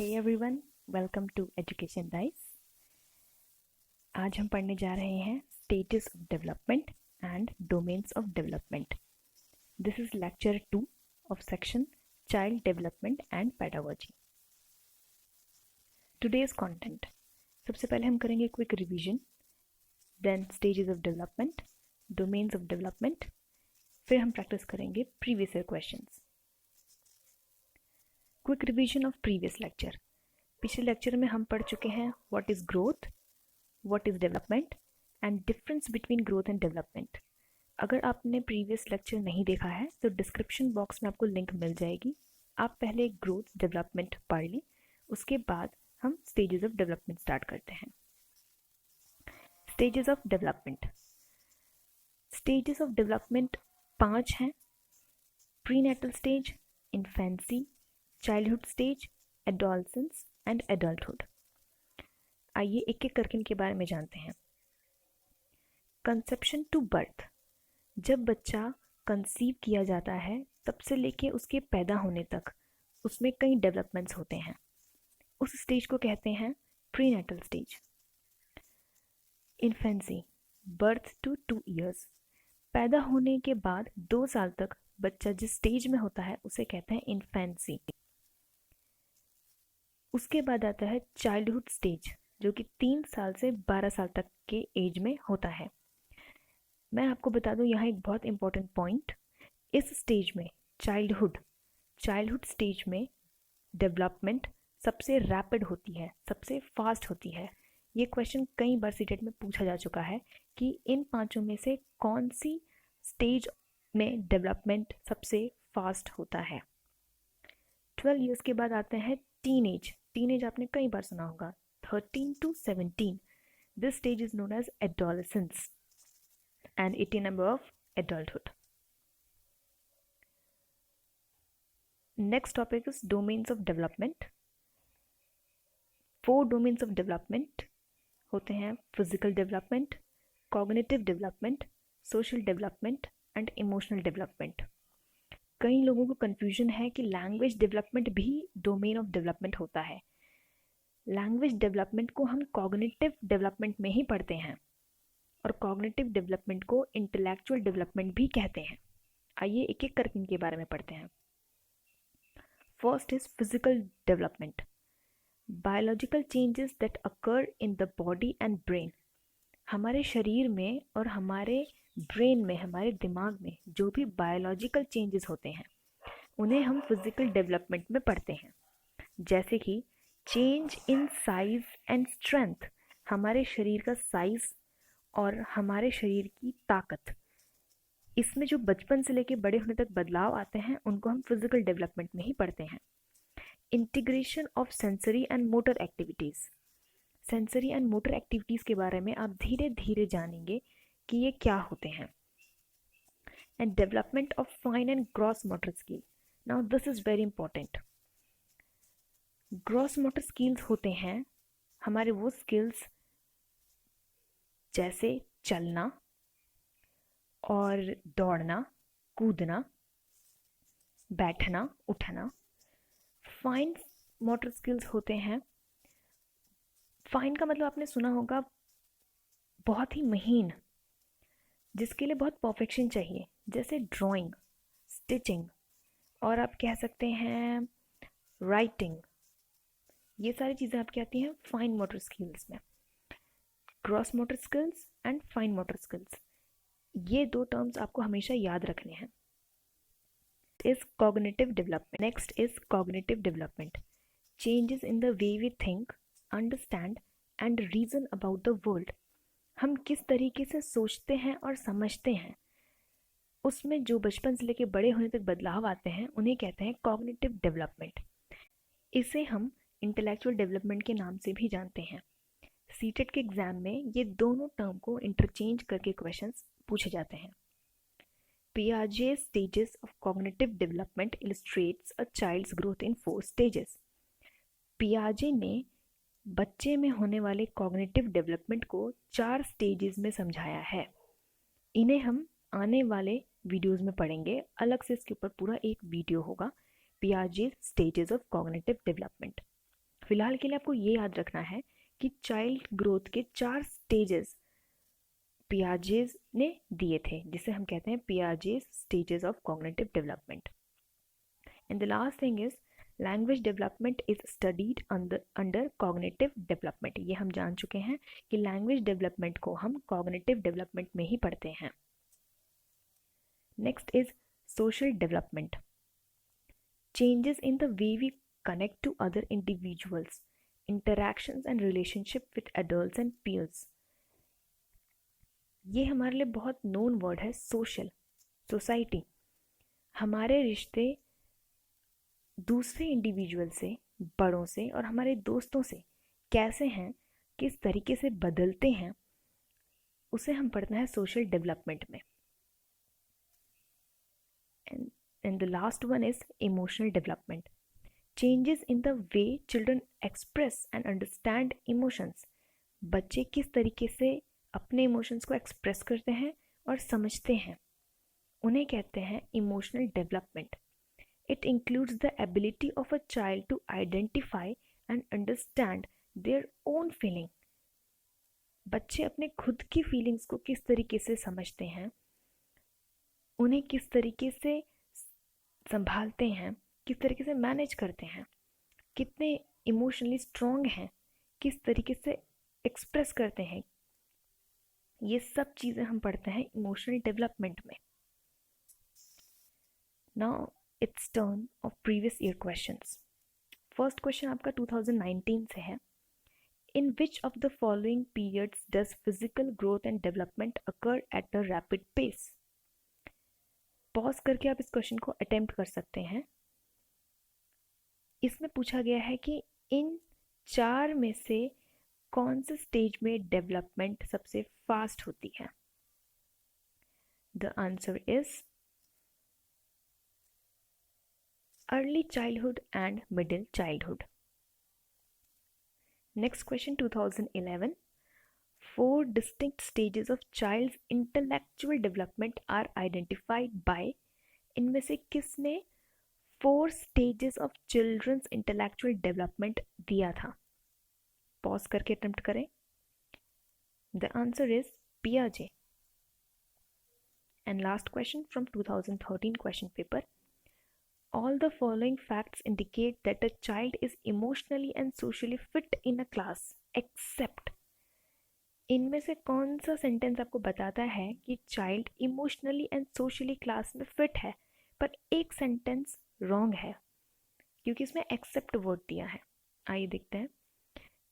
Hey everyone, welcome to Education Dice। आज हम पढ़ने जा रहे हैं Stages of Development and Domains of Development। This is lecture 2 of section Child Development and Pedagogy। Today's content, सबसे पहले हम करेंगे quick revision, then Stages of Development, Domains of Development, फिर हम प्रैक्टिस करेंगे previous year questions. Quick revision of previous lecture. पिछले lecture में हम पढ़ चुके हैं what is growth, what is development and difference between growth and development. अगर आपने प्रीवियस लेक्चर नहीं देखा है तो डिस्क्रिप्शन बॉक्स में आपको लिंक मिल जाएगी। आप पहले ग्रोथ डेवलपमेंट पढ़ लें, उसके बाद हम स्टेजेस ऑफ डेवलपमेंट स्टार्ट करते हैं। Stages of development. Stages of development 5 हैं। Prenatal stage, infancy, childhood stage, adolescence and adulthood. आइए एक एक करके इनके बारे में जानते हैं। Conception to birth. जब बच्चा कंसीव किया जाता है तब से लेके उसके पैदा होने तक उसमें कई डेवलपमेंट्स होते हैं। उस स्टेज को कहते हैं prenatal stage. Infancy, birth to 2 years. पैदा होने के बाद 2 साल तक बच्चा जिस स्टेज में होता है उसे कहते हैं इन्फेंसी। उसके बाद आता है चाइल्डहुड स्टेज, जो कि 3 साल से 12 साल तक के एज में होता है। मैं आपको बता दूं यहाँ एक बहुत इंपॉर्टेंट पॉइंट, इस स्टेज में चाइल्डहुड स्टेज में डेवलपमेंट सबसे रैपिड होती है, सबसे फास्ट होती है। ये क्वेश्चन कई बार सीटेट में पूछा जा चुका है कि इन 5 में से कौन सी स्टेज में डेवलपमेंट सबसे फास्ट होता है। 12 इयर्स के बाद आते हैं टीनेज आपने कई बार सुना होगा, 13 to 17। This stage is known as adolescence and 18 number of adulthood. Next topic is domains of development. 4 domains of development होते हैं: physical development, cognitive development, social development and emotional development. कई लोगों को confusion है कि language development भी domain of development होता है। language development को हम cognitive development में ही पढ़ते हैं और कॉग्निटिव डेवलपमेंट को इंटेलेक्चुअल डेवलपमेंट भी कहते हैं। आइए एक एक करके इनके बारे में पढ़ते हैं। First is physical development. Biological changes that occur in the body and brain. हमारे शरीर में और हमारे ब्रेन में, हमारे दिमाग में जो भी बायोलॉजिकल चेंजेस होते हैं उन्हें हम फिजिकल डेवलपमेंट में पढ़ते हैं। जैसे कि change in size and strength, हमारे शरीर का साइज और हमारे शरीर की ताकत, इसमें जो बचपन से लेकर बड़े होने तक बदलाव आते हैं उनको हम फिजिकल डेवलपमेंट में ही पढ़ते हैं। Integration of sensory and motor activities. Sensory and motor activities के बारे में आप धीरे धीरे जानेंगे कि ये क्या होते हैं। And development of fine and gross motor skill. Now this is very important. Gross motor skills होते हैं हमारे वो स्किल्स जैसे चलना और दौड़ना, कूदना, बैठना, उठना। फाइन मोटर स्किल्स होते हैं, फाइन का मतलब आपने सुना होगा बहुत ही महीन, जिसके लिए बहुत परफेक्शन चाहिए, जैसे ड्राइंग, स्टिचिंग और आप कह सकते हैं राइटिंग। ये सारी चीज़ें आपकी आती हैं फाइन मोटर स्किल्स में। Gross motor skills and fine motor skills, ये 2 टर्म्स आपको हमेशा याद रखने हैं। Is cognitive development. Next is cognitive development. Changes in the way we think, understand and reason about the world. हम किस तरीके से सोचते हैं और समझते हैं, उसमें जो बचपन से लेकर बड़े होने तक बदलाव आते हैं उन्हें कहते हैं कॉग्निटिव डेवलपमेंट। इसे हम इंटेलेक्चुअल डेवलपमेंट के नाम से भी जानते हैं। सीटेट के एग्जाम में ये दोनों टर्म को इंटरचेंज करके क्वेश्चंस पूछे जाते हैं। पियाजे stages of cognitive development illustrates a child's growth in 4 stages. पियाजे ने बच्चे में होने वाले कॉग्निटिव डेवलपमेंट को 4 स्टेजेस में समझाया है। इन्हें हम आने वाले वीडियोस में पढ़ेंगे, अलग से इसके ऊपर पूरा एक वीडियो होगा, पियाजे स्टेजेस ऑफ कॉग्निटिव डेवलपमेंट। फिलहाल के लिए आपको ये याद रखना है कि चाइल्ड ग्रोथ के 4 स्टेजेस पियाजेस ने दिए थे, जिसे हम कहते हैं Piaget's stages of cognitive development. And the last thing is language development is studied under cognitive development. ये हम जान चुके हैं कि लैंग्वेज डेवलपमेंट को हम कॉग्निटिव डेवलपमेंट में ही पढ़ते हैं. Next is social development. Changes in the way we connect to other individuals, interactions and relationship with adults and peers. ये हमारे लिए बहुत नोन वर्ड है. सोशल, सोसाइटी, हमारे रिश्ते दूसरे इंडिविजुअल से, बड़ों से और हमारे दोस्तों से कैसे हैं, किस तरीके से बदलते हैं, उसे हम पढ़ते हैं सोशल डेवलपमेंट में. And the last one is emotional development. Changes in the way children express and understand emotions. बच्चे किस तरीके से अपने इमोशंस को एक्सप्रेस करते हैं और समझते हैं, उन्हें कहते हैं emotional development. It includes the ability of a child to identify and understand their own feeling. बच्चे अपने खुद की फीलिंग्स को किस तरीके से समझते हैं, उन्हें किस तरीके से संभालते हैं, किस तरीके से मैनेज करते हैं, कितने इमोशनली स्ट्रॉन्ग हैं, किस तरीके से एक्सप्रेस करते हैं, ये सब चीज़ें हम पढ़ते हैं इमोशनल डेवलपमेंट में. Now it's turn of previous year questions. First question आपका 2019 से है. In which of the following periods does physical growth and development occur at a rapid pace. Pause करके आप इस क्वेश्चन को अटेम्प्ट कर सकते हैं. इसमें पूछा गया है कि इन 4 में से कौन से स्टेज में डेवलपमेंट सबसे फास्ट होती है. The answer is early childhood and middle childhood. Next question 2011. 4 distinct stages of child's intellectual development are identified by. इनमें से किसने 4 stages of children's intellectual development दिया था. पॉज करके अटेम्प्ट करें. द आंसर इज पियाजे. And last question from 2013 question paper. All the following facts indicate that a child is emotionally and socially fit in a class except. इनमें से कौन सा sentence आपको बताता है कि child emotionally and socially class में फिट है, पर एक सेंटेंस रॉन्ग है क्योंकि इसमें एक्सेप्ट वर्ड दिया है. आइए देखते हैं.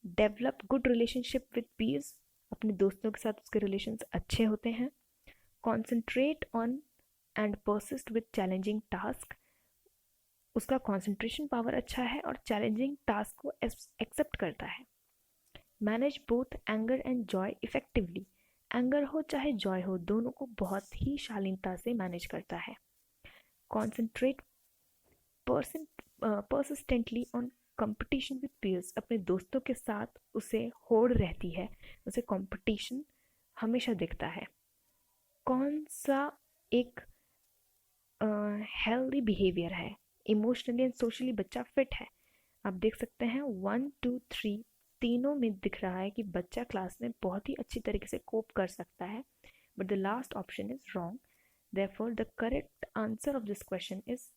Develop good relationship with peers. अपने दोस्तों के साथ उसके रिलेशंस अच्छे होते हैं. Concentrate on and persist with challenging task. उसका कॉन्सेंट्रेशन पावर अच्छा है और चैलेंजिंग टास्क को एक्सेप्ट करता है. Manage both anger and joy effectively. Anger हो चाहे जॉय हो, दोनों को बहुत ही शालीनता से मैनेज करता है. Concentrate persistently on competition with peers. अपने दोस्तों के साथ उसे होड़ रहती है, उसे कंपटीशन हमेशा दिखता है. कौन सा एक हेल्दी बिहेवियर है, इमोशनली एंड सोशली बच्चा फिट है. आप देख सकते हैं 1, 2, 3 तीनों में दिख रहा है कि बच्चा क्लास में बहुत ही अच्छी तरीके से कोप कर सकता है, but the last option is wrong. Therefore the correct answer of this question is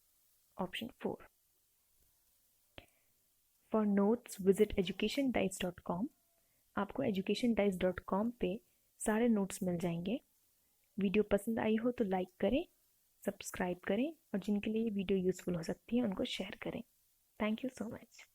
option 4. For notes visit educationdice.com. आपको educationdice.com पे सारे नोट्स मिल जाएंगे. वीडियो पसंद आई हो तो लाइक करें, सब्सक्राइब करें और जिनके लिए ये वीडियो यूज़फुल हो सकती है उनको शेयर करें. Thank you so much.